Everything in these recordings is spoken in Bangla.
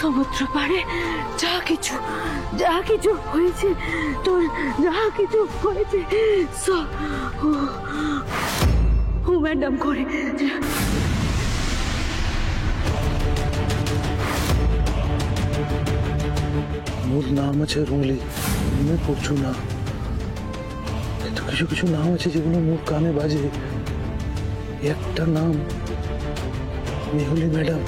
সমুদ্র পারে যা কিছু হয়েছে, তোর যা কিছু হয়েছে সব ও ম্যাডাম করে। মোর নাম আছে রুলি, মনে পড়ছো না? কিন্তু কিছু কিছু নাম আছে যেগুলো মোর কানে বাজে। একটা নাম মেহুলি ম্যাডাম।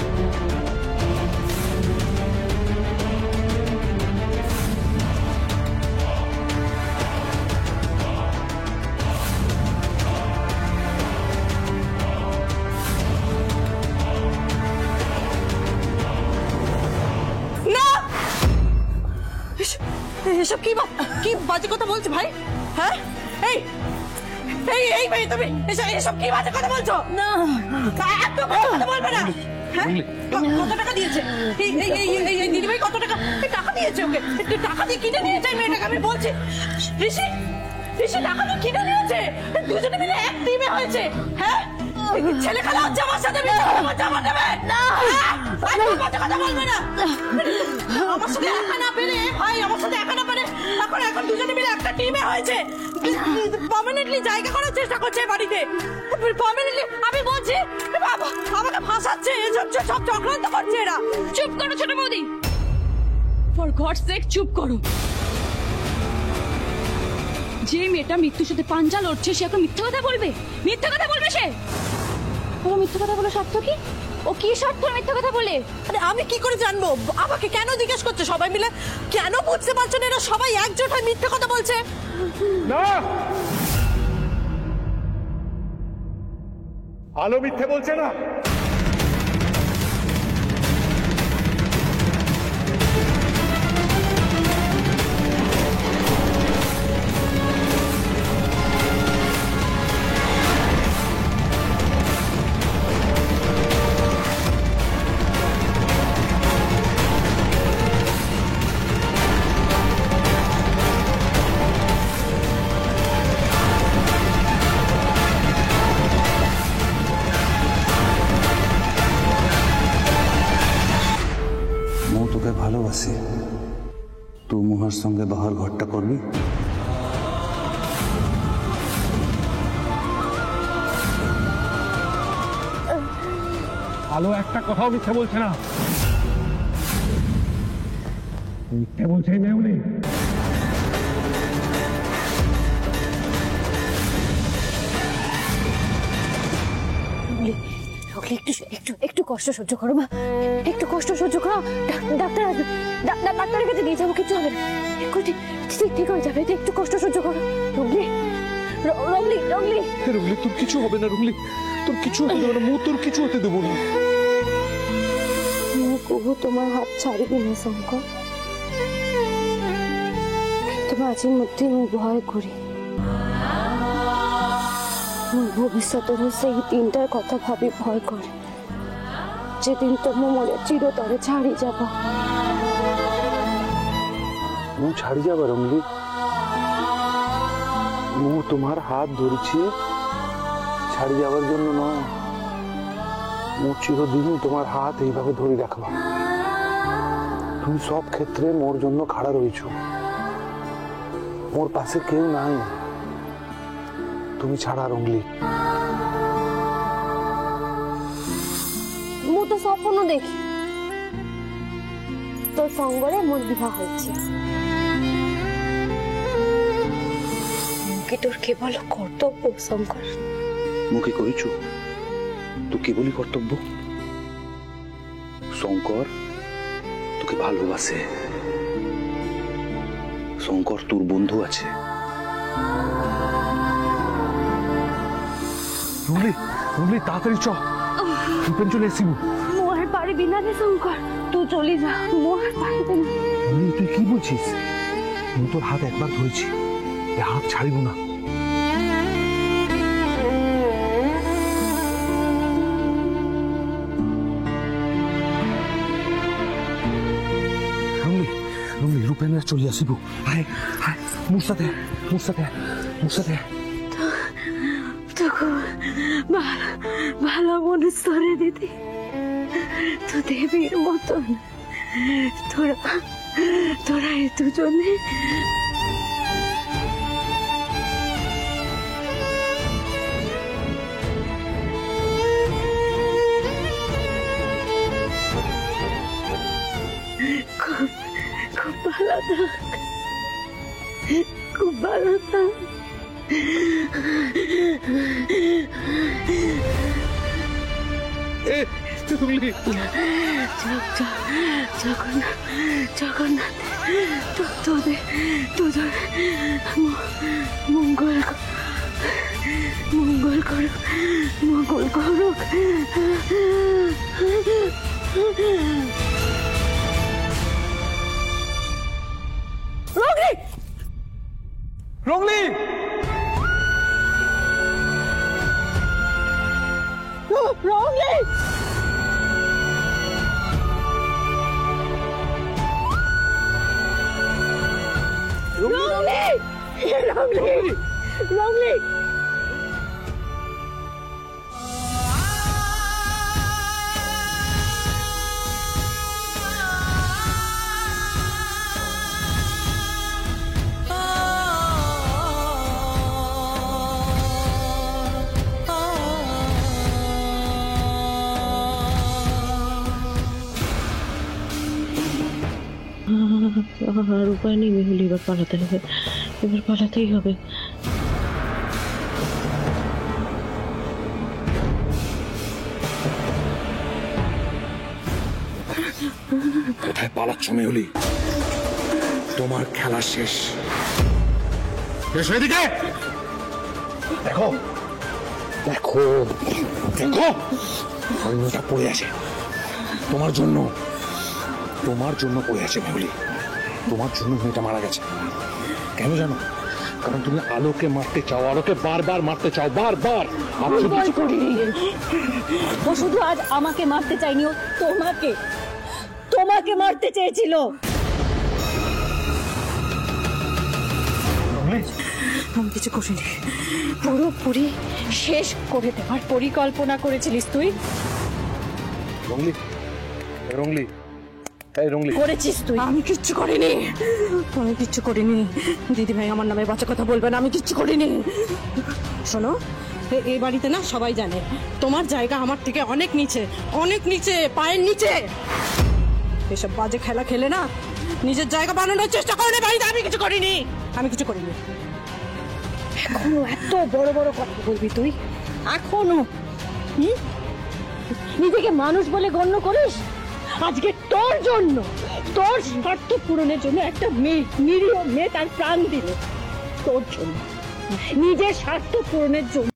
এসব কি বাজে কথা বলছো ভাই? হ্যাঁ এই এই এই ভাই তুমি এসব কি বাজে কথা বলছো? না একদম কথা বলবে না। কত টাকা দিয়েছে এই দিদিভাই? কত টাকা দিয়েছে ওকে? টাকা দিয়ে কিনে নিয়েছে মেয়েটাকে, আমি বলছি। ঋষি টাকা দিয়ে কিনে নিয়েছে, দুজনে মিলে এক টিমে হয়েছে। হ্যাঁ ছেলে খেলা হচ্ছে আমার সাথে, জামা দেবে না, কথা বলবে না আমার সাথে একা না পেরে। ভাই আমার সাথে একা না পেরে এখন দুজনে মিলে একটা টিমে হয়েছে, পার্মানেন্টলি জায়গা করার চেষ্টা করছে বাড়িতে। পার্মানেন্টলি আমি বলছি আমাকে ফাঁসাচ্ছে, সব চক্রান্ত করছে এরা। চুপ করো ছোট বৌদি, ফর গডস সেক চুপ করো। যে মেয়েটা মৃত্যুর সাথে পাঞ্জা লড়ছে সে এখন মিথ্যা কথা বলবে? মিথ্যা কথা বলবে সে? ও মিথ্যা কথা বলে সত্য কি? ও কি সত্য মিথ্যা কথা বলে? আরে আমি কি করে জানবো? আমাকে কেন জিজ্ঞেস করছে সবাই মিলে? কেন বুঝতে পারছো না এরা সবাই একজোট হয়ে মিথ্যা কথা বলছে? না, আলো মিথ্যে বলছে না। তোকে ভালোবাসি, তুই মুহার সঙ্গে বাহার ঘরটা করবি? আলো একটা কথাও মিথ্যে বলছে না। মিথ্যে বলছে মেহুলি। একটু কষ্ট সহ্য করো মা, একটু কষ্ট সহ্য করো। ডাক্তার আসবে, ডাক্তারের কাছে নিয়ে যাবো, কিছু হবে না, ঠিক হয়ে যাবে। একটু কষ্ট সহ্য করো। রংলি তোর কিছু হবে না রুগলি, তোর কিছু হতে দেবো না, মু তোর কিছু হতে দেবো না। কবু তোমার হাত ছাড়বি না শঙ্কর, কিন্তু মাঝে মধ্যে আমি ভয় করি। ভবিষ্যতের সেই দিনটার কথা ভাবি ভয় করে, যেদিন তোমার মনে চিরতরে ছাড়ি যাব। মু ছাড়ি যাবা রঙ্গলি? মু তোমার হাত ধরেছি ছাড়ি যাবার জন্য নয়, মু চিরদিন তোমার হাত এইভাবে ধরে রাখবা। তুমি সব ক্ষেত্রে মোর জন্য খাড়া রয়েছ, মোর পাশে কেউ নাই তুমি ছাড়া রঙ্গলি। মু তো স্বপ্ন দেখি তোর সঙ্গরে মোর বিবাহ হচ্ছে, মুখে তোর কেবল কর্তব্য শঙ্কর। মুখে করিছু তো কেবলই কর্তব্য। শঙ্কর তোকে ভালোবাসে, শঙ্কর তোর বন্ধু আছে। রুলি তাড়াতাড়ি চ, রূপেন চলে এসিব। মোর পারবি না রে শঙ্কর, তুই চলে যা, মোর পারবি না। তুই কি বলছিস? আমি তোর হাত একবার ধরেছি, হাত ছাড়িব না। রূপেন চলে আসিব। হায় হায়, মোর সাথে ভালো মানুষ তোরে দিদি, তো দেবীর মতন তোরা এই দুজনে খুব খুব ভালো থাক, খুব ভালো থাক। জগন্নাথ তোদের মঙ্গল করুক, মঙ্গল করুক। রংলি, রঙলি রঙলি আর উপায় নেই মেহুল, এবার পালাতে হবে, এবার পালাতেই হবে। কোথায় পালাচ্ছ মেহুলি? তোমার খেলা শেষ। এসো এদিকে। দেখো দেখো দেখো, অন্যটা পড়ে আছে তোমার জন্য, তোমার জন্য পড়ে আছে মেহুলি, তোমার জন্য মেয়েটা মারা গেছে। কেন জানো? কারণ তুমি আলোকে মারতে চাও, আলোকে বারবার মারতে চাও, বারবার। ও শুধু আজ আমাকে মারতে চাইনি, ও তোমাকে মারতে চেয়েছিল। আমি কিছু করিনি, পুরোপুরি শেষ করে দেওয়ার পরিকল্পনা করেছিলিস তুই। রংলি, রংলি, এই রংলি, করেছিস তুই। আমি কিচ্ছু করিনি দিদি ভাই, আমার নামে বাজে কথা বলবে না, আমি কিচ্ছু করিনি। শোনো, এই বাড়িতে না সবাই জানে তোমার জায়গা আমার থেকে অনেক নিচে, পায়ের নিচে। এসব বাজে খেলা খেলে না নিজের জায়গা বানানোর চেষ্টা করে বাড়িতে। আমি কিছু করিনি। এখনো এত বড় বড় কথা বলবি তুই? এখনো নিজেকে মানুষ বলে গণ্য করিস? আজকে তোর জন্য, তোর স্বার্থ পূরণের জন্য একটা নিরীহ মেয়ে তার প্রাণ দিল, তোর জন্য, নিজের স্বার্থ পূরণের জন্য।